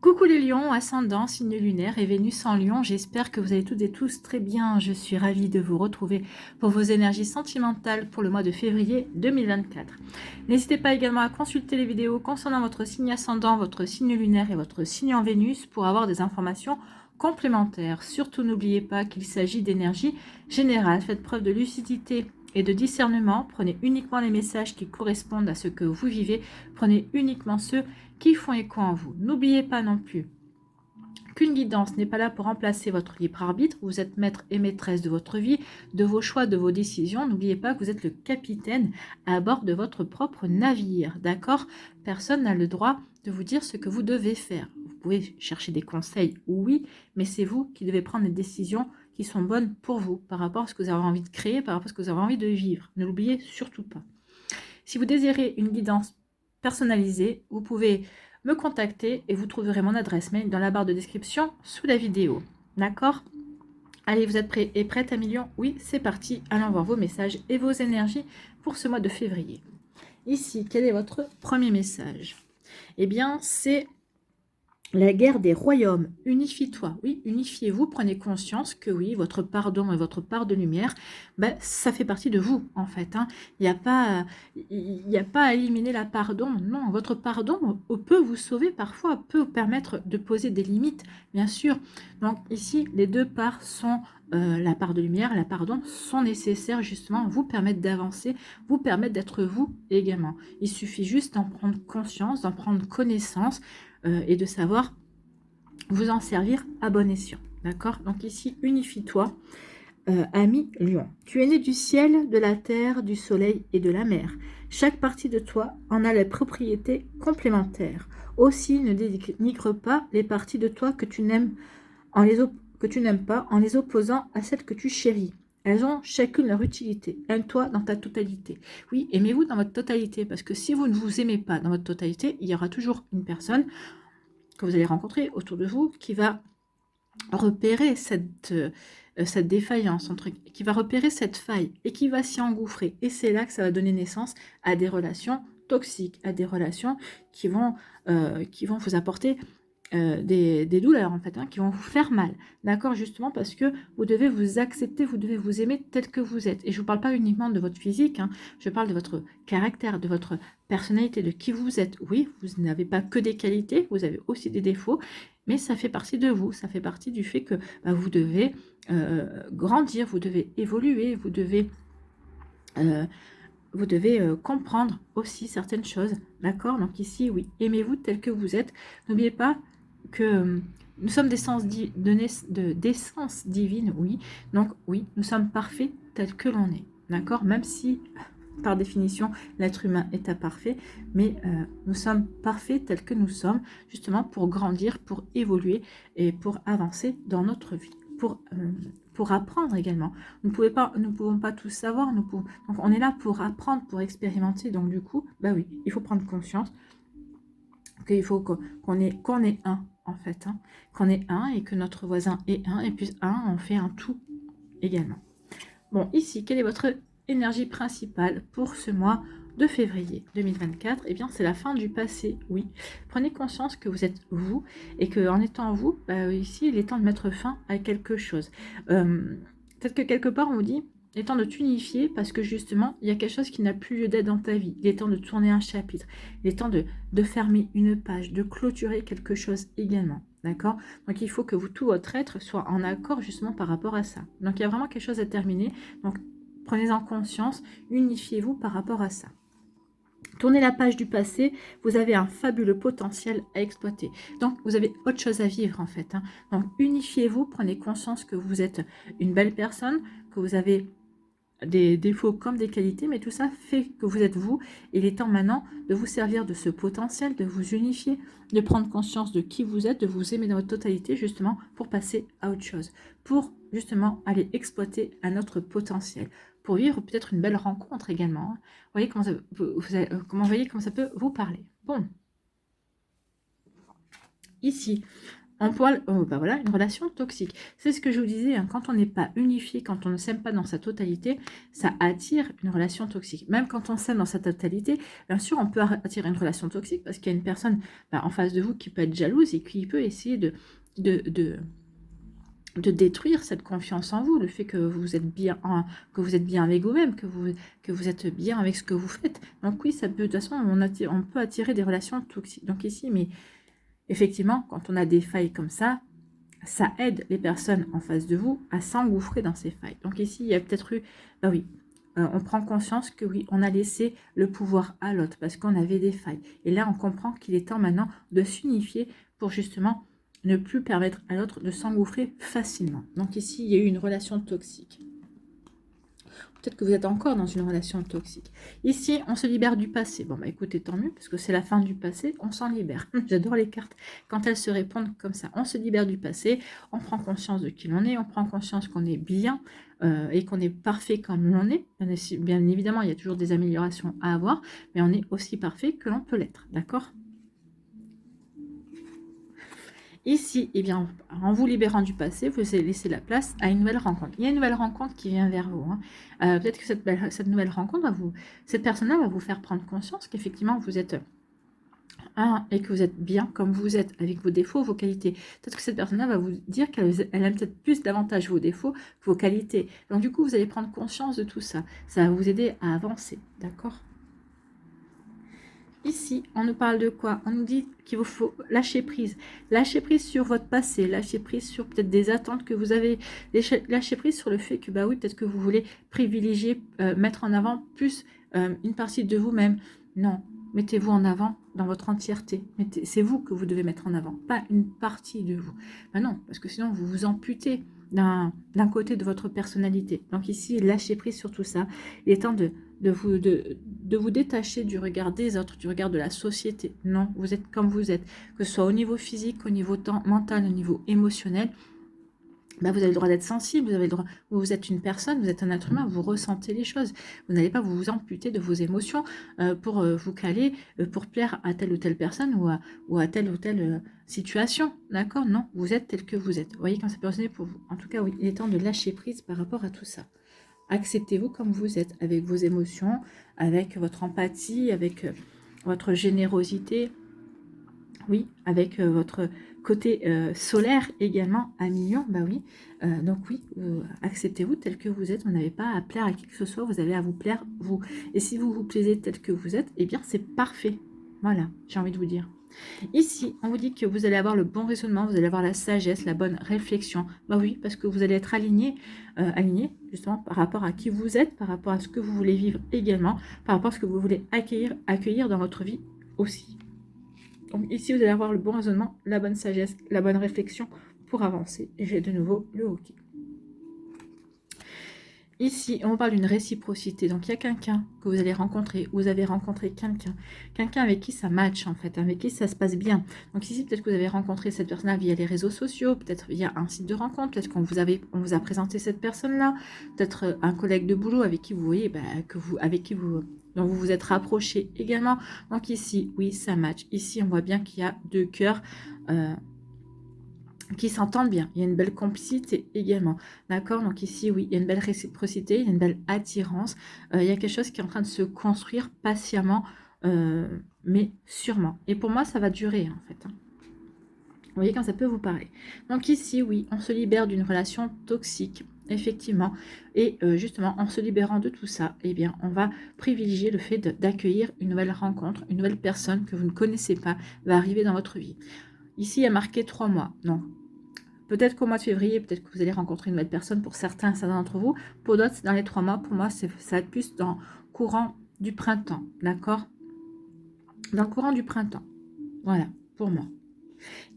Coucou les lions, ascendant, signe lunaire et Vénus en lion, j'espère que vous allez toutes et tous très bien. Je suis ravie de vous retrouver pour vos énergies sentimentales pour le mois de février 2024. N'hésitez pas également à consulter les vidéos concernant votre signe ascendant, votre signe lunaire et votre signe en Vénus pour avoir des informations complémentaires. Surtout n'oubliez pas qu'il s'agit d'énergie générale. Faites preuve de lucidité et de discernement. Prenez uniquement les messages qui correspondent à ce que vous vivez. Prenez uniquement ceux qui font écho en vous. N'oubliez pas non plus qu'une guidance n'est pas là pour remplacer votre libre arbitre. Vous êtes maître et maîtresse de votre vie, de vos choix, de vos décisions. N'oubliez pas que vous êtes le capitaine à bord de votre propre navire. D'accord? Personne n'a le droit de vous dire ce que vous devez faire. Vous pouvez chercher des conseils, oui, mais c'est vous qui devez prendre les décisions qui sont bonnes pour vous, par rapport à ce que vous avez envie de créer, par rapport à ce que vous avez envie de vivre. Ne l'oubliez surtout pas. Si vous désirez une guidance personnalisée, vous pouvez me contacter et vous trouverez mon adresse mail dans la barre de description sous la vidéo. D'accord? Allez, vous êtes prêts et prêtes à million? Oui, c'est parti. Allons voir vos messages et vos énergies pour ce mois de février. Ici, quel est votre premier message? Eh bien, c'est la guerre des royaumes. Unifie-toi. Oui, unifiez-vous. Prenez conscience que oui, votre pardon et votre part de lumière, ben, ça fait partie de vous, en fait. Hein. Il n'y a pas à éliminer la pardon. Non, votre pardon peut vous sauver parfois, peut vous permettre de poser des limites, bien sûr. Donc ici, les deux parts sont, la part de lumière et la pardon, sont nécessaires justement, vous permettre d'avancer, vous permettre d'être vous également. Il suffit juste d'en prendre conscience, d'en prendre connaissance, et de savoir vous en servir à bon escient. D'accord? Donc ici, unifie-toi, ami lion. Tu es né du ciel, de la terre, du soleil et de la mer. Chaque partie de toi en a les propriétés complémentaires. Aussi, ne dénigre pas les parties de toi que tu n'aimes pas en les opposant à celles que tu chéris. Elles ont chacune leur utilité. Aime-toi dans ta totalité. Oui, aimez-vous dans votre totalité, parce que si vous ne vous aimez pas dans votre totalité, il y aura toujours une personne que vous allez rencontrer autour de vous qui va repérer cette défaillance, qui va repérer cette faille et qui va s'y engouffrer. Et c'est là que ça va donner naissance à des relations toxiques, à des relations qui vont vous apporter des douleurs en fait, hein, qui vont vous faire mal, d'accord, justement parce que vous devez vous accepter, vous devez vous aimer tel que vous êtes. Et je ne vous parle pas uniquement de votre physique, hein, je parle de votre caractère, de votre personnalité, de qui vous êtes. Oui, vous n'avez pas que des qualités, vous avez aussi des défauts, mais ça fait partie de vous, ça fait partie du fait que vous devez grandir, vous devez évoluer, vous devez comprendre aussi certaines choses, d'accord. Donc ici, oui, aimez-vous tel que vous êtes. N'oubliez pas que nous sommes d'essence divine, oui. Donc oui, nous sommes parfaits tels que l'on est, d'accord. Même si, par définition, l'être humain est imparfait, mais nous sommes parfaits tels que nous sommes, justement pour grandir, pour évoluer et pour avancer dans notre vie, pour apprendre également. Nous ne pouvons pas tout savoir, donc on est là pour apprendre, pour expérimenter. Donc du coup, bah oui, il faut prendre conscience qu'il faut qu'on est un, en fait, hein, qu'on est un et que notre voisin est un, et puis un, on fait un tout également. Bon, ici, quelle est votre énergie principale pour ce mois de février 2024? Eh bien, c'est la fin du passé, oui. Prenez conscience que vous êtes vous et qu'en étant vous, ici, il est temps de mettre fin à quelque chose. Peut-être que quelque part, on vous dit, il est temps de t'unifier parce que justement, il y a quelque chose qui n'a plus lieu d'être dans ta vie. Il est temps de tourner un chapitre. Il est temps de fermer une page, de clôturer quelque chose également. D'accord? Donc, il faut que tout votre être soit en accord justement par rapport à ça. Donc, il y a vraiment quelque chose à terminer. Donc, prenez-en conscience, unifiez-vous par rapport à ça. Tournez la page du passé, vous avez un fabuleux potentiel à exploiter. Donc, vous avez autre chose à vivre en fait. Hein. Donc, unifiez-vous, prenez conscience que vous êtes une belle personne, que vous avez des défauts comme des qualités, mais tout ça fait que vous êtes vous. Il est temps maintenant de vous servir de ce potentiel, de vous unifier, de prendre conscience de qui vous êtes, de vous aimer dans votre totalité, justement, pour passer à autre chose, pour justement aller exploiter un autre potentiel, pour vivre peut-être une belle rencontre également. Hein. Voyez comment ça peut vous parler. Bon, ici, on pourra, bah voilà, une relation toxique. C'est ce que je vous disais, hein, quand on n'est pas unifié, quand on ne s'aime pas dans sa totalité, ça attire une relation toxique. Même quand on s'aime dans sa totalité, bien sûr, on peut attirer une relation toxique parce qu'il y a une personne en face de vous qui peut être jalouse et qui peut essayer de, de, de détruire cette confiance en vous, le fait que vous êtes bien, que vous êtes bien avec vous-même, que vous êtes bien avec ce que vous faites. Donc oui, ça peut, de toute façon, on peut attirer des relations toxiques. Donc ici, mais effectivement, quand on a des failles comme ça aide les personnes en face de vous à s'engouffrer dans ces failles. Donc ici, il y a peut-être eu, bah oui, on prend conscience que oui, on a laissé le pouvoir à l'autre parce qu'on avait des failles. Et là, on comprend qu'il est temps maintenant de s'unifier pour justement ne plus permettre à l'autre de s'engouffrer facilement. Donc ici, il y a eu une relation toxique. Peut-être que vous êtes encore dans une relation toxique. Ici, on se libère du passé. Bon, bah écoutez, tant mieux, parce que c'est la fin du passé, on s'en libère. J'adore les cartes quand elles se répondent comme ça. On se libère du passé, on prend conscience de qui l'on est, on prend conscience qu'on est bien et qu'on est parfait comme l'on est. Bien évidemment, il y a toujours des améliorations à avoir, mais on est aussi parfait que l'on peut l'être, d'accord ? Ici, eh bien, en vous libérant du passé, vous allez laisser la place à une nouvelle rencontre. Il y a une nouvelle rencontre qui vient vers vous. Hein. Peut-être que cette nouvelle rencontre, cette personne-là va vous faire prendre conscience qu'effectivement, vous êtes un et que vous êtes bien comme vous êtes, avec vos défauts, vos qualités. Peut-être que cette personne-là va vous dire qu'elle aime peut-être plus davantage vos défauts que vos qualités. Donc du coup, vous allez prendre conscience de tout ça. Ça va vous aider à avancer, d'accord ? Ici, on nous parle de quoi? On nous dit qu'il vous faut lâcher prise. Lâcher prise sur votre passé, lâcher prise sur peut-être des attentes que vous avez, lâcher prise sur le fait que, bah oui, peut-être que vous voulez privilégier, mettre en avant plus une partie de vous-même. Non, mettez-vous en avant dans votre entièreté. C'est vous que vous devez mettre en avant, pas une partie de vous. Ben non, parce que sinon vous vous amputez d'un côté de votre personnalité. Donc ici, lâchez prise sur tout ça. Il est temps de vous détacher du regard des autres, du regard de la société. Non, vous êtes comme vous êtes, que ce soit au niveau physique, au niveau mental, au niveau émotionnel. Ben vous avez le droit d'être sensible, vous avez le droit, vous êtes une personne, vous êtes un être humain, vous ressentez les choses. Vous n'allez pas vous amputer de vos émotions pour vous caler, pour plaire à telle ou telle personne ou à telle ou telle situation. D'accord? Non, vous êtes tel que vous êtes. Vous voyez quand ça peut résonner pour vous. En tout cas, oui, il est temps de lâcher prise par rapport à tout ça. Acceptez-vous comme vous êtes, avec vos émotions, avec votre empathie, avec votre générosité, oui, avec votre côté solaire également à million, bah oui. Donc oui, acceptez-vous tel que vous êtes, vous n'avez pas à plaire à qui que ce soit, vous avez à vous plaire vous. Et si vous vous plaisez tel que vous êtes, eh bien c'est parfait. Voilà, j'ai envie de vous dire. Ici, on vous dit que vous allez avoir le bon raisonnement, vous allez avoir la sagesse, la bonne réflexion. Bah oui, parce que vous allez être aligné justement par rapport à qui vous êtes, par rapport à ce que vous voulez vivre également, par rapport à ce que vous voulez accueillir dans votre vie aussi. Donc ici, vous allez avoir le bon raisonnement, la bonne sagesse, la bonne réflexion pour avancer. Et j'ai de nouveau le hockey. Ici, on parle d'une réciprocité. Donc, il y a quelqu'un que vous allez rencontrer, vous avez rencontré quelqu'un avec qui ça match, en fait, avec qui ça se passe bien. Donc, ici, peut-être que vous avez rencontré cette personne-là via les réseaux sociaux, peut-être via un site de rencontre, peut-être qu'on vous a présenté cette personne-là, peut-être un collègue de boulot avec qui vous voyez, dont vous vous êtes rapproché également. Donc, ici, oui, ça match. Ici, on voit bien qu'il y a deux cœurs qui s'entendent bien. Il y a une belle complicité également. D'accord? Donc ici, oui, il y a une belle réciprocité, il y a une belle attirance. Il y a quelque chose qui est en train de se construire patiemment, mais sûrement. Et pour moi, ça va durer, en fait. Vous voyez quand ça peut vous parler. Donc ici, oui, on se libère d'une relation toxique, effectivement. Et justement, en se libérant de tout ça, eh bien, on va privilégier le fait d'accueillir une nouvelle rencontre, une nouvelle personne que vous ne connaissez pas va arriver dans votre vie. Ici, il y a marqué 3 mois. Non. Peut-être qu'au mois de février, peut-être que vous allez rencontrer une nouvelle personne pour certains d'entre vous. Pour d'autres, c'est dans les 3 mois. Pour moi, ça va être plus dans le courant du printemps. D'accord? Dans le courant du printemps. Voilà, pour moi.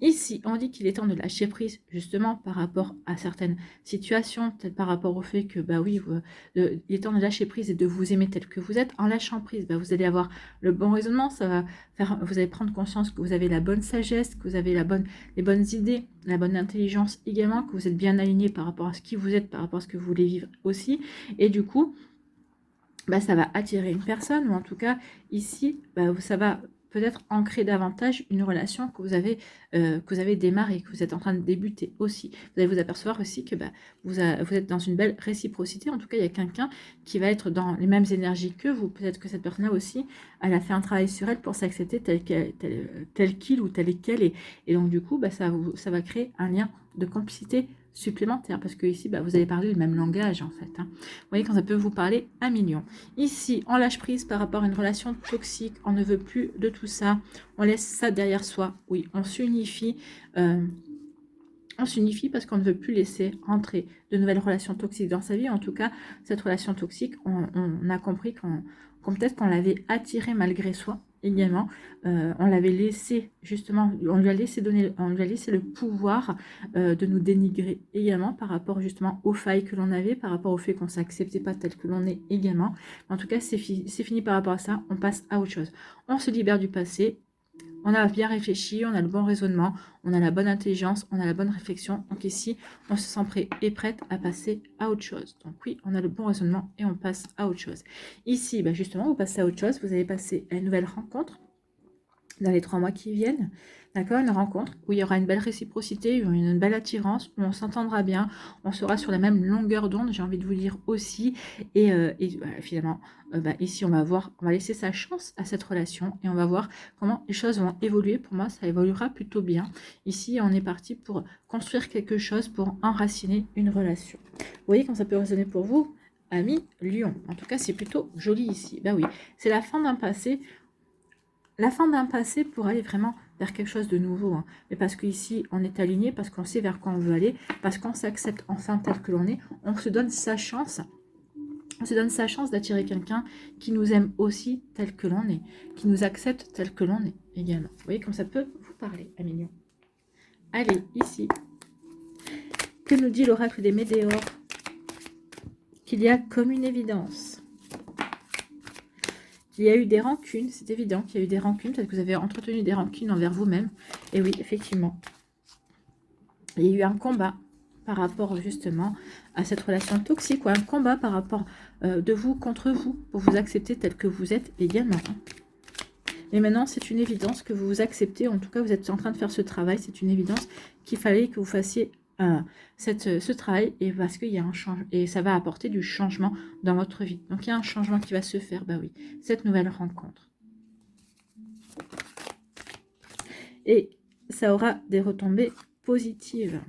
Ici, on dit qu'il est temps de lâcher prise, justement, par rapport à certaines situations, peut-être par rapport au fait que, bah oui, il est temps de lâcher prise et de vous aimer tel que vous êtes. En lâchant prise, bah, vous allez avoir le bon raisonnement, vous allez prendre conscience que vous avez la bonne sagesse, que vous avez les bonnes idées, la bonne intelligence également, que vous êtes bien aligné par rapport à ce qui vous êtes, par rapport à ce que vous voulez vivre aussi. Et du coup, bah, ça va attirer une personne, ou en tout cas, ici, bah, ça va peut-être ancrer davantage une relation que vous avez que vous avez démarré, que vous êtes en train de débuter aussi. Vous allez vous apercevoir aussi que vous êtes dans une belle réciprocité. En tout cas, il y a quelqu'un qui va être dans les mêmes énergies que vous. Peut-être que cette personne-là aussi, elle a fait un travail sur elle pour s'accepter tel qu'il ou tel qu'elle est. Et donc, du coup, ça va créer un lien de complicité supplémentaire, parce que ici, vous allez parler le même langage, en fait. Hein. Vous voyez, quand ça peut vous parler 1 million. Ici, on lâche prise par rapport à une relation toxique, on ne veut plus de tout ça, on laisse ça derrière soi. Oui, on s'unifie parce qu'on ne veut plus laisser rentrer de nouvelles relations toxiques dans sa vie. En tout cas, cette relation toxique, on a compris qu'on peut-être qu'on l'avait attirée malgré soi également. On l'avait laissé, justement, on lui a laissé le pouvoir de nous dénigrer également par rapport justement aux failles que l'on avait, par rapport au fait qu'on ne s'acceptait pas tel que l'on est également. En tout cas, c'est fini par rapport à ça, on passe à autre chose. On se libère du passé. On a bien réfléchi, on a le bon raisonnement, on a la bonne intelligence, on a la bonne réflexion. Donc ici, on se sent prêt et prête à passer à autre chose. Donc oui, on a le bon raisonnement et on passe à autre chose. Ici, justement, vous passez à autre chose. Vous allez passer à une nouvelle rencontre dans les 3 mois qui viennent. D'accord, une rencontre où il y aura une belle réciprocité, une belle attirance, où on s'entendra bien, on sera sur la même longueur d'onde, j'ai envie de vous dire aussi. Et finalement, ici, on va laisser sa chance à cette relation et on va voir comment les choses vont évoluer. Pour moi, ça évoluera plutôt bien. Ici, on est parti pour construire quelque chose, pour enraciner une relation. Vous voyez quand ça peut résonner pour vous, ami Lion. En tout cas, c'est plutôt joli ici. Oui, c'est la fin d'un passé. La fin d'un passé pour aller vraiment vers quelque chose de nouveau. Hein. Mais parce qu'ici, on est aligné, parce qu'on sait vers quoi on veut aller, parce qu'on s'accepte enfin tel que l'on est, on se donne sa chance. On se donne sa chance d'attirer quelqu'un qui nous aime aussi tel que l'on est, qui nous accepte tel que l'on est également. Vous voyez comme ça peut vous parler, Amignon. Allez, ici. Que nous dit l'oracle des Météores? Qu'il y a comme une évidence. Il y a eu des rancunes, c'est évident qu'il y a eu des rancunes, peut-être que vous avez entretenu des rancunes envers vous-même. Et oui, effectivement, il y a eu un combat par rapport justement à cette relation toxique, ou un combat par rapport de vous contre vous, pour vous accepter tel que vous êtes également. Mais maintenant, c'est une évidence que vous vous acceptez, en tout cas, vous êtes en train de faire ce travail, c'est une évidence qu'il fallait que vous fassiez ce travail, et parce qu'il y a un changement, et ça va apporter du changement dans votre vie. Donc, il y a un changement qui va se faire, oui, cette nouvelle rencontre. Et ça aura des retombées positives.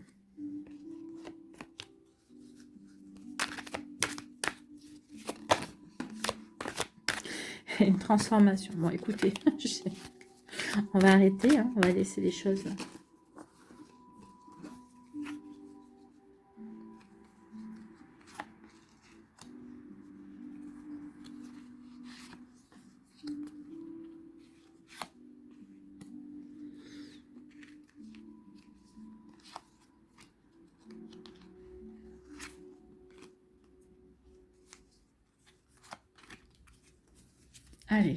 Une transformation. Bon, écoutez, on va arrêter, hein, on va laisser les choses... Allez.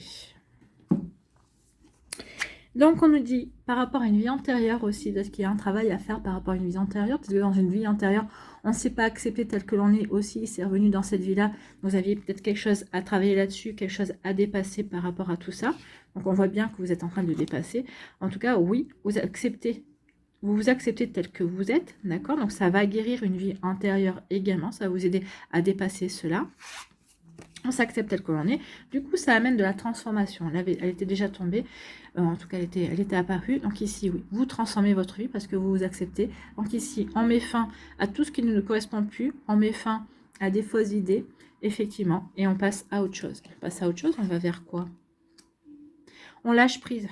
Donc, on nous dit, par rapport à une vie antérieure aussi, parce qu'il y a un travail à faire par rapport à une vie antérieure, parce que dans une vie antérieure, on ne s'est pas accepté tel que l'on est aussi, c'est revenu dans cette vie-là, vous aviez peut-être quelque chose à travailler là-dessus, quelque chose à dépasser par rapport à tout ça. Donc, on voit bien que vous êtes en train de dépasser. En tout cas, oui, vous vous acceptez tel que vous êtes, d'accord? Donc, ça va guérir une vie antérieure également, ça va vous aider à dépasser cela. On s'accepte tel que l'on est. Du coup, ça amène de la transformation. Elle était déjà tombée. En tout cas, elle était apparue. Donc ici, oui, vous transformez votre vie parce que vous vous acceptez. Donc ici, on met fin à tout ce qui ne nous correspond plus. On met fin à des fausses idées, effectivement. Et on passe à autre chose. On passe à autre chose, on va vers quoi? On lâche prise.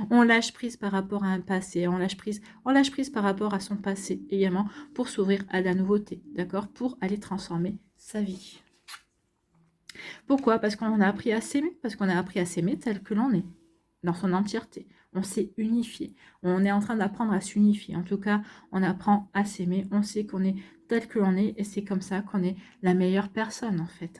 On lâche prise par rapport à un passé. On lâche prise par rapport à son passé également pour s'ouvrir à la nouveauté. D'accord? Pour aller transformer sa vie. Pourquoi? Parce qu'on a appris à s'aimer, parce qu'on a appris à s'aimer tel que l'on est, dans son entièreté. On s'est unifié. On est en train d'apprendre à s'unifier. En tout cas, on apprend à s'aimer. On sait qu'on est tel que l'on est et c'est comme ça qu'on est la meilleure personne en fait.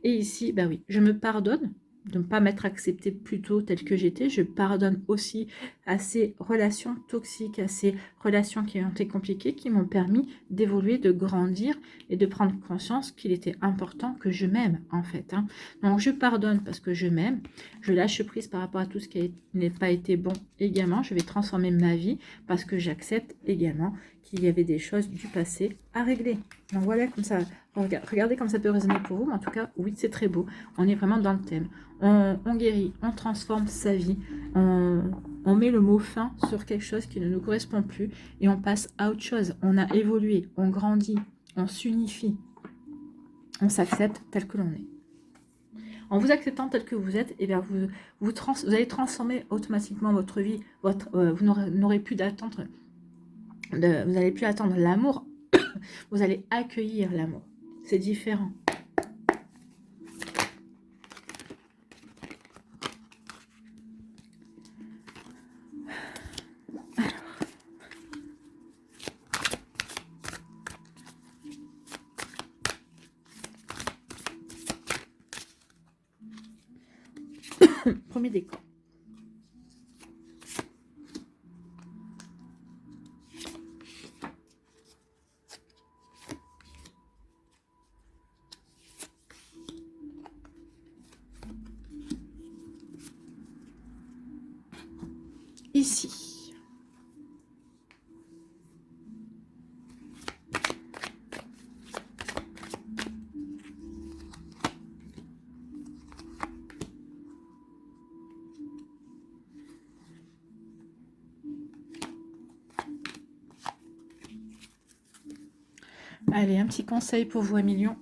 Et ici, oui, je me pardonne de ne pas m'être acceptée plus tôt telle que j'étais. Je pardonne aussi à ces relations toxiques, à ces relations qui ont été compliquées, qui m'ont permis d'évoluer, de grandir et de prendre conscience qu'il était important que je m'aime, en fait. Hein. Donc, je pardonne parce que je m'aime. Je lâche prise par rapport à tout ce qui n'a pas été bon également. Je vais transformer ma vie parce que j'accepte également qu'il y avait des choses du passé à régler. Donc, voilà, comme ça, regardez comme ça peut résonner pour vous. Mais en tout cas, oui, c'est très beau. On est vraiment dans le thème. On guérit, on transforme sa vie, on met le mot fin sur quelque chose qui ne nous correspond plus et on passe à autre chose. On a évolué, on grandit, on s'unifie, on s'accepte tel que l'on est. En vous acceptant tel que vous êtes, eh bien vous allez transformer automatiquement votre vie. Vous n'aurez plus d'attente, vous n'allez plus attendre l'amour, vous allez accueillir l'amour. C'est différent. Premier décor. Ici. Allez, un petit conseil pour vous, Emilion.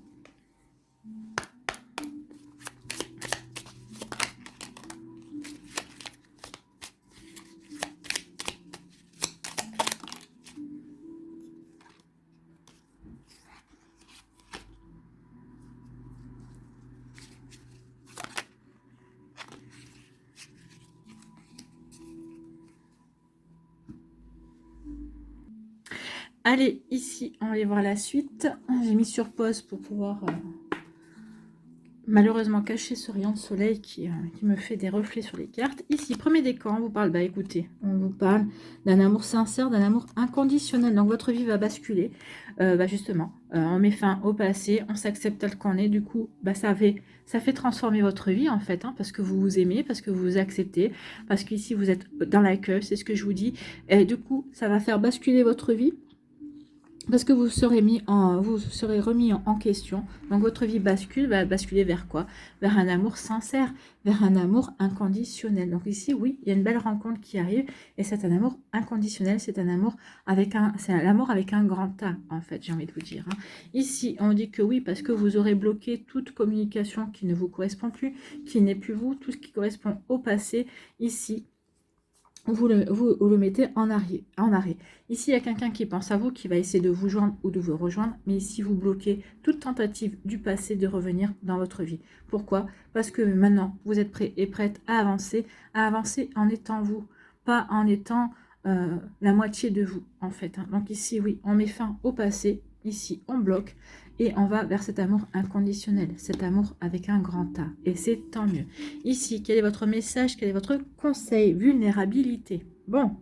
Allez, ici, on va aller voir la suite. J'ai mis sur pause pour pouvoir malheureusement cacher ce rayon de soleil qui me fait des reflets sur les cartes. Ici, premier décor, on vous parle, bah écoutez, on vous parle d'un amour sincère, d'un amour inconditionnel. Donc votre vie va basculer, justement, on met fin au passé, on s'accepte tel qu'on est. Du coup, ça fait transformer votre vie en fait, hein, parce que vous vous aimez, parce que vous vous acceptez, parce qu'ici vous êtes dans l'accueil, c'est ce que je vous dis. Et du coup, ça va faire basculer votre vie. Parce que vous serez remis en question. Donc votre vie va basculer vers quoi? Vers un amour sincère, vers un amour inconditionnel. Donc ici, oui, il y a une belle rencontre qui arrive. Et c'est un amour inconditionnel. C'est l'amour avec un grand A, en fait, j'ai envie de vous dire. Hein. Ici, on dit que oui, parce que vous aurez bloqué toute communication qui ne vous correspond plus, qui n'est plus vous, tout ce qui correspond au passé. Ici, vous le mettez en arrêt. Ici, il y a quelqu'un qui pense à vous, qui va essayer de vous joindre ou de vous rejoindre, mais ici, vous bloquez toute tentative du passé de revenir dans votre vie. Pourquoi? Parce que maintenant, vous êtes prêt et prête à avancer en étant vous, pas en étant la moitié de vous, en fait. Hein. Donc ici, oui, on met fin au passé, ici, on bloque, et on va vers cet amour inconditionnel, cet amour avec un grand A. Et c'est tant mieux. Ici, quel est votre message? Quel est votre conseil? Vulnérabilité. Bon,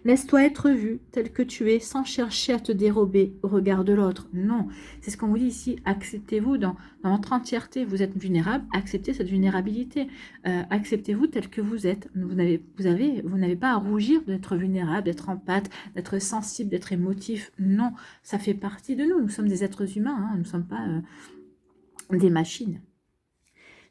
laisse-toi être vu tel que tu es sans chercher à te dérober au regard de l'autre. Non, c'est ce qu'on vous dit ici. Acceptez-vous dans votre entièreté. Vous êtes vulnérable, acceptez cette vulnérabilité. Acceptez-vous tel que vous êtes. Vous n'avez pas à rougir d'être vulnérable, d'être empathe, d'être sensible, d'être émotif. Non, ça fait partie de nous. Nous sommes des êtres humains, hein. Nous ne sommes pas des machines.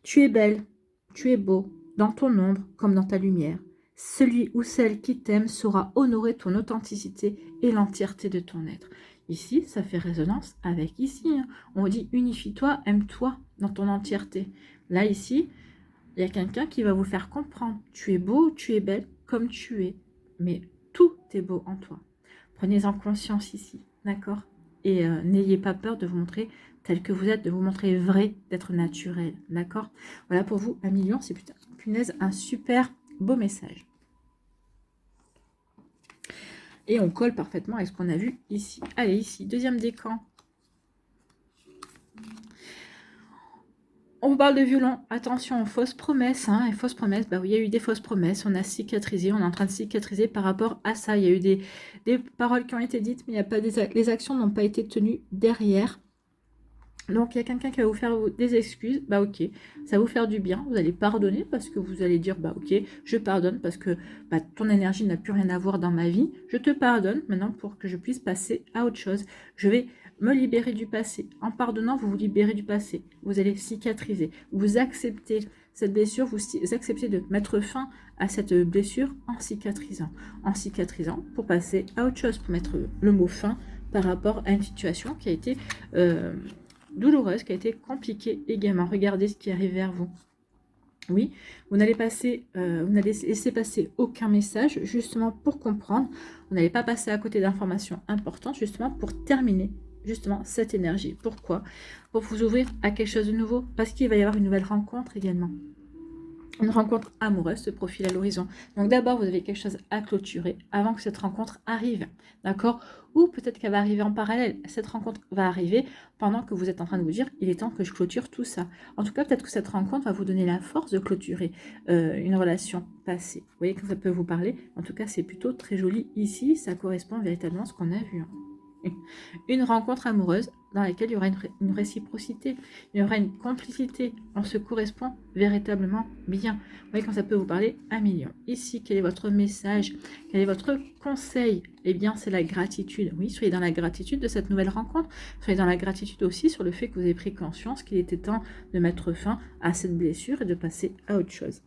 Tu es belle, tu es beau, dans ton ombre comme dans ta lumière. Celui ou celle qui t'aime saura honorer ton authenticité et l'entièreté de ton être. Ici, ça fait résonance avec ici. Hein. On dit unifie-toi, aime-toi dans ton entièreté. Là, ici, il y a quelqu'un qui va vous faire comprendre. Tu es beau, tu es belle comme tu es. Mais tout est beau en toi. Prenez-en conscience ici, d'accord? Et n'ayez pas peur de vous montrer tel que vous êtes, de vous montrer vrai, d'être naturel, d'accord? Voilà pour vous, 1 million, c'est punaise, un super beau message. Et on colle parfaitement avec ce qu'on a vu ici. Allez, ici, deuxième décan. On vous parle de violon, attention aux fausses promesses, hein, et fausses promesses, bah oui, il y a eu des fausses promesses, on a cicatrisé, on est en train de cicatriser par rapport à ça, il y a eu des paroles qui ont été dites, mais il y a pas les actions n'ont pas été tenues derrière. Donc, il y a quelqu'un qui va vous faire des excuses, bah ok, ça va vous faire du bien, vous allez pardonner parce que vous allez dire, bah ok, je pardonne parce que bah, ton énergie n'a plus rien à voir dans ma vie, je te pardonne maintenant pour que je puisse passer à autre chose. Je vais me libérer du passé. En pardonnant, vous vous libérez du passé, vous allez cicatriser, vous acceptez cette blessure, vous acceptez de mettre fin à cette blessure en cicatrisant pour passer à autre chose, pour mettre le mot fin par rapport à une situation qui a été... douloureuse, qui a été compliquée également. Regardez ce qui arrive vers vous. Oui, vous n'allez laisser passer aucun message, justement pour comprendre. Vous n'allez pas passer à côté d'informations importantes, justement pour terminer justement cette énergie. Pourquoi? Pour vous ouvrir à quelque chose de nouveau, parce qu'il va y avoir une nouvelle rencontre également. Une rencontre amoureuse se profile à l'horizon. Donc d'abord, vous avez quelque chose à clôturer avant que cette rencontre arrive. D'accord? Ou peut-être qu'elle va arriver en parallèle. Cette rencontre va arriver pendant que vous êtes en train de vous dire, il est temps que je clôture tout ça. En tout cas, peut-être que cette rencontre va vous donner la force de clôturer une relation passée. Vous voyez que ça peut vous parler. En tout cas, c'est plutôt très joli ici. Ça correspond véritablement à ce qu'on a vu. Une rencontre amoureuse dans laquelle il y aura une réciprocité, il y aura une complicité, on se correspond véritablement bien. Vous voyez quand ça peut vous parler 1 million. Ici, quel est votre message? Quel est votre conseil? Eh bien, c'est la gratitude. Oui, soyez dans la gratitude de cette nouvelle rencontre. Soyez dans la gratitude aussi sur le fait que vous avez pris conscience qu'il était temps de mettre fin à cette blessure et de passer à autre chose.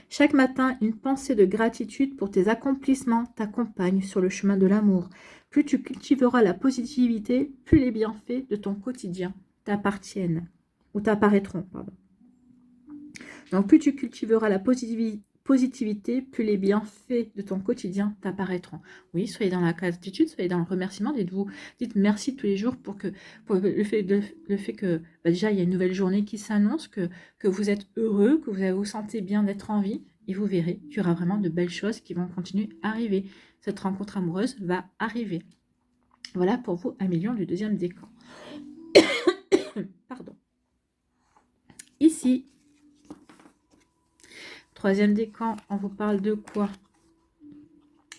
Chaque matin, une pensée de gratitude pour tes accomplissements t'accompagne sur le chemin de l'amour. Plus tu cultiveras la positivité, plus les bienfaits de ton quotidien t'appartiennent, ou t'apparaîtront, pardon. Donc, plus tu cultiveras la positivité, plus les bienfaits de ton quotidien t'apparaîtront. Oui, soyez dans la gratitude, soyez dans le remerciement, dites merci tous les jours pour le fait que déjà il y a une nouvelle journée qui s'annonce, que vous êtes heureux, que vous sentez bien d'être en vie, et vous verrez qu'il y aura vraiment de belles choses qui vont continuer à arriver. Cette rencontre amoureuse va arriver. Voilà pour vous 1 million du deuxième décan. Pardon. Ici, troisième décan, on vous parle de quoi?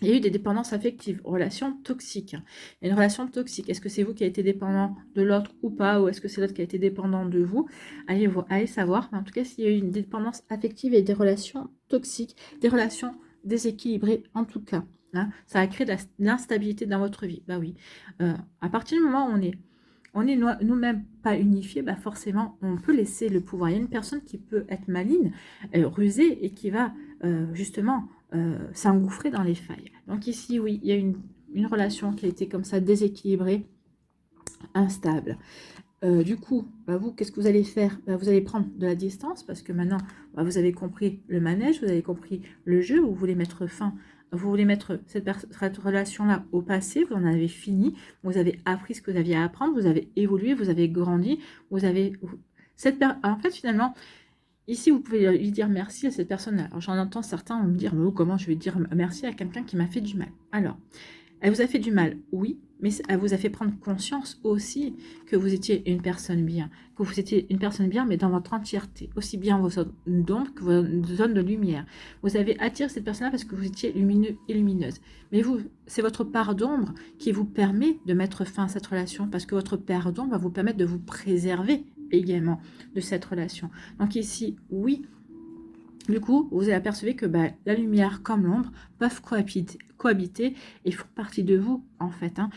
Il y a eu des dépendances affectives, relations toxiques. Une relation toxique, est-ce que c'est vous qui avez été dépendant de l'autre ou pas? Ou est-ce que c'est l'autre qui a été dépendant de vous? Allez savoir. Mais en tout cas, s'il y a eu une dépendance affective et des relations toxiques, des relations déséquilibrées en tout cas, hein, ça a créé de l'instabilité dans votre vie. Bah oui. À partir du moment où on est nous-mêmes pas unifiés, bah forcément, on peut laisser le pouvoir. Il y a une personne qui peut être maligne, rusée, et qui va justement s'engouffrer dans les failles. Donc ici, oui, il y a une relation qui a été comme ça déséquilibrée, instable. Du coup, bah vous, qu'est-ce que vous allez faire? Bah vous allez prendre de la distance parce que maintenant, bah vous avez compris le manège, vous avez compris le jeu, vous voulez mettre fin, vous voulez mettre cette relation-là au passé, vous en avez fini, vous avez appris ce que vous aviez à apprendre, vous avez évolué, vous avez grandi, vous avez... En fait, finalement, ici, vous pouvez lui dire merci à cette personne-là. Alors, j'en entends certains me dire, oh, comment je vais dire merci à quelqu'un qui m'a fait du mal? Alors, elle vous a fait du mal, oui, mais elle vous a fait prendre conscience aussi que vous étiez une personne bien, que vous étiez une personne bien, mais dans votre entièreté, aussi bien vos zones d'ombre que vos zones de lumière. Vous avez attiré cette personne-là parce que vous étiez lumineux et lumineuse. Mais vous, c'est votre part d'ombre qui vous permet de mettre fin à cette relation, parce que votre part d'ombre va vous permettre de vous préserver également de cette relation. Donc ici, oui, du coup, vous apercevez que la lumière comme l'ombre peuvent cohabiter et font partie de vous, en fait. Hein.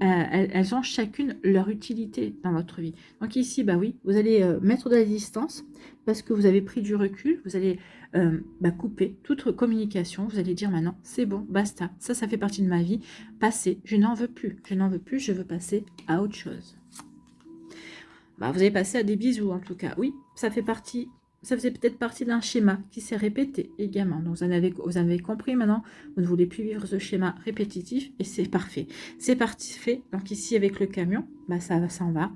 Elles ont chacune leur utilité dans votre vie. Donc ici, oui, vous allez mettre de la distance parce que vous avez pris du recul. Vous allez couper toute communication. Vous allez dire maintenant, c'est bon, basta. Ça fait partie de ma vie. Passé, je n'en veux plus. Je n'en veux plus, je veux passer à autre chose. Vous allez passer à des bisous, en tout cas. Oui, ça faisait peut-être partie d'un schéma qui s'est répété également. Donc, vous avez compris maintenant, vous ne voulez plus vivre ce schéma répétitif et c'est parfait. C'est parfait. Donc ici, avec le camion, ça s'en va.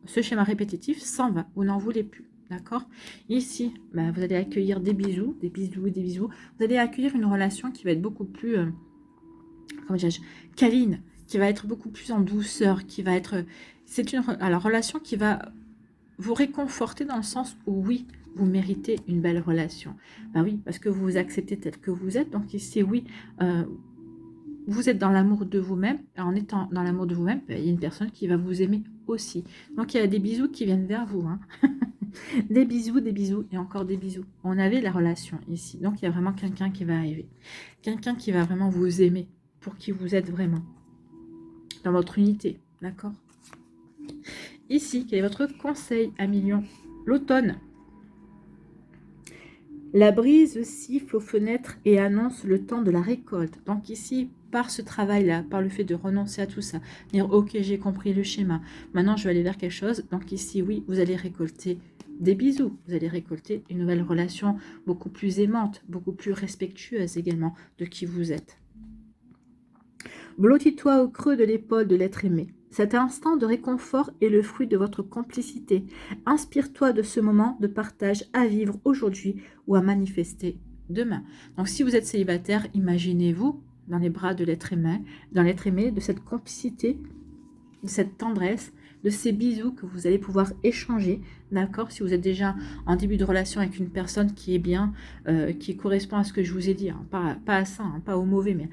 Ce schéma répétitif s'en va. Vous n'en voulez plus. D'accord? Ici, vous allez accueillir des bisous, des bisous et des bisous. Vous allez accueillir une relation qui va être beaucoup plus, câline, qui va être beaucoup plus en douceur, qui va être... C'est une relation qui va vous réconforter dans le sens où oui, vous méritez une belle relation. Ben oui, parce que vous vous acceptez tel que vous êtes. Donc ici, oui, vous êtes dans l'amour de vous-même. En étant dans l'amour de vous-même, ben, il y a une personne qui va vous aimer aussi. Donc il y a des bisous qui viennent vers vous. Hein. Des bisous et encore des bisous. On avait la relation ici. Donc il y a vraiment quelqu'un qui va arriver. Quelqu'un qui va vraiment vous aimer pour qui vous êtes vraiment. Dans votre unité. D'accord? Ici, quel est votre conseil à millions? L'automne. La brise siffle aux fenêtres et annonce le temps de la récolte. Donc ici, par ce travail-là, par le fait de renoncer à tout ça, dire ok, j'ai compris le schéma, maintenant je vais aller vers quelque chose. Donc ici, oui, vous allez récolter des bisous, vous allez récolter une nouvelle relation beaucoup plus aimante, beaucoup plus respectueuse également de qui vous êtes. Blottis-toi au creux de l'épaule de l'être aimé. Cet instant de réconfort est le fruit de votre complicité. Inspire-toi de ce moment de partage à vivre aujourd'hui ou à manifester demain. Donc si vous êtes célibataire, imaginez-vous dans les bras de l'être aimé, de cette complicité, de cette tendresse, de ces bisous que vous allez pouvoir échanger, d'accord? Si vous êtes déjà en début de relation avec une personne qui est bien, qui correspond à ce que je vous ai dit, hein, pas à ça, hein, pas au mauvais, mais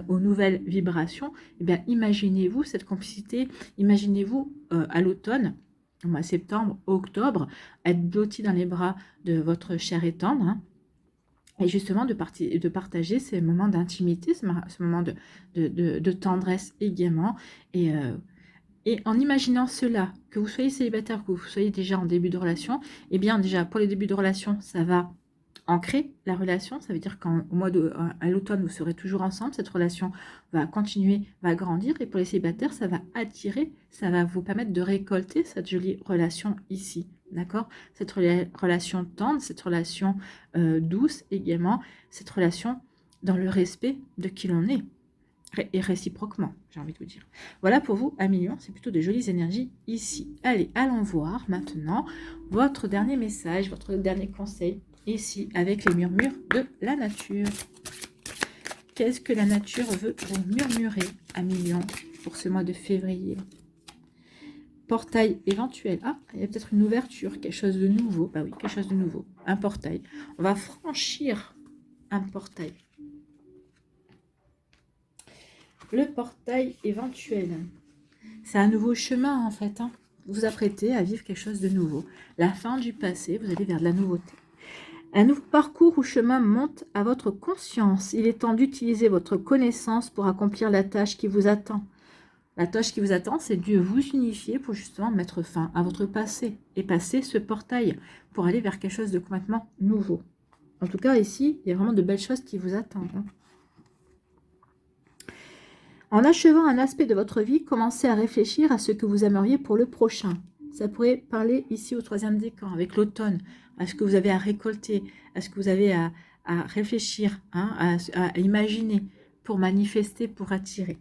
aux nouvelles vibrations, eh bien, imaginez-vous cette complicité, imaginez-vous à l'automne, au mois de septembre, octobre, être blotti dans les bras de votre cher et tendre, hein, et justement de partager ces moments d'intimité, ce moment de tendresse également, et en imaginant cela, que vous soyez célibataire, que vous soyez déjà en début de relation, eh bien déjà pour les débuts de relation, ça va ancrer la relation. Ça veut dire qu'à l'automne, vous serez toujours ensemble. Cette relation va continuer, va grandir. Et pour les célibataires, ça va attirer, ça va vous permettre de récolter cette jolie relation ici. D'accord? Cette relation tendre, cette relation douce également, cette relation dans le respect de qui l'on est. Et réciproquement, j'ai envie de vous dire. Voilà pour vous, à million, c'est plutôt de jolies énergies ici. Allez, allons voir maintenant votre dernier message, votre dernier conseil, ici, avec les murmures de la nature. Qu'est-ce que la nature veut vous murmurer, à million, pour ce mois de février? Portail éventuel. Ah, il y a peut-être une ouverture, quelque chose de nouveau. Bah oui, quelque chose de nouveau. Un portail. On va franchir un portail. Le portail éventuel. C'est un nouveau chemin en fait. Hein. Vous vous apprêtez à vivre quelque chose de nouveau. La fin du passé, vous allez vers de la nouveauté. Un nouveau parcours ou chemin monte à votre conscience. Il est temps d'utiliser votre connaissance pour accomplir la tâche qui vous attend. La tâche qui vous attend, c'est de vous unifier pour justement mettre fin à votre passé et passer ce portail pour aller vers quelque chose de complètement nouveau. En tout cas, ici, il y a vraiment de belles choses qui vous attendent. Hein. En achevant un aspect de votre vie, commencez à réfléchir à ce que vous aimeriez pour le prochain. Ça pourrait parler ici au troisième décan, avec l'automne, à ce que vous avez à récolter, à ce que vous avez à réfléchir, hein, à imaginer pour manifester, pour attirer.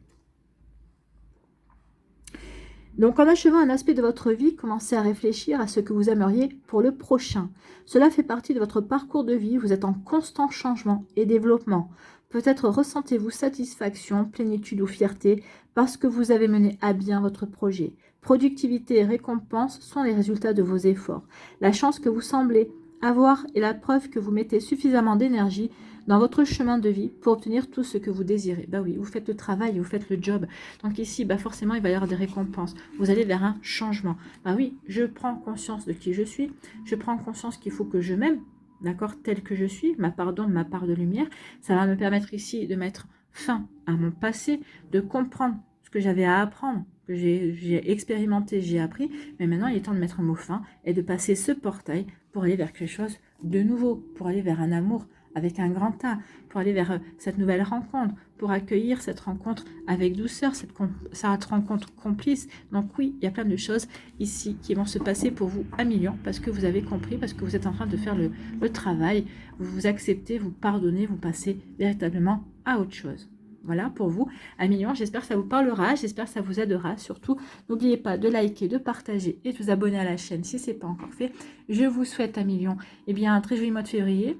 Donc, en achevant un aspect de votre vie, commencez à réfléchir à ce que vous aimeriez pour le prochain. Cela fait partie de votre parcours de vie, vous êtes en constant changement et développement. Peut-être ressentez-vous satisfaction, plénitude ou fierté parce que vous avez mené à bien votre projet. Productivité et récompense sont les résultats de vos efforts. La chance que vous semblez avoir est la preuve que vous mettez suffisamment d'énergie dans votre chemin de vie pour obtenir tout ce que vous désirez. Bah oui, vous faites le travail, vous faites le job. Donc ici, bah forcément, il va y avoir des récompenses. Vous allez vers un changement. Bah oui, je prends conscience de qui je suis. Je prends conscience qu'il faut que je m'aime. D'accord, tel que je suis, ma part d'ombre, ma part de lumière. Ça va me permettre ici de mettre fin à mon passé, de comprendre ce que j'avais à apprendre, que j'ai expérimenté, j'ai appris. Mais maintenant, il est temps de mettre un mot fin et de passer ce portail pour aller vers quelque chose de nouveau, pour aller vers un amour avec un grand A, pour aller vers cette nouvelle rencontre, pour accueillir cette rencontre avec douceur, cette rencontre complice. Donc oui, il y a plein de choses ici qui vont se passer pour vous à million, parce que vous avez compris, parce que vous êtes en train de faire le travail, vous vous acceptez, vous pardonnez, vous passez véritablement à autre chose. Voilà pour vous, à million. J'espère que ça vous parlera, j'espère que ça vous aidera. Surtout, n'oubliez pas de liker, de partager et de vous abonner à la chaîne si ce n'est pas encore fait. Je vous souhaite à million un très joli mois de février,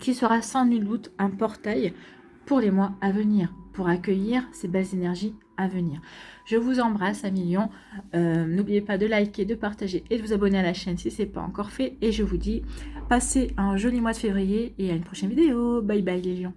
qui sera sans nul doute un portail pour les mois à venir, pour accueillir ces belles énergies à venir. Je vous embrasse à millions. N'oubliez pas de liker, de partager et de vous abonner à la chaîne si ce n'est pas encore fait. Et je vous dis, passez un joli mois de février et à une prochaine vidéo. Bye bye les lions.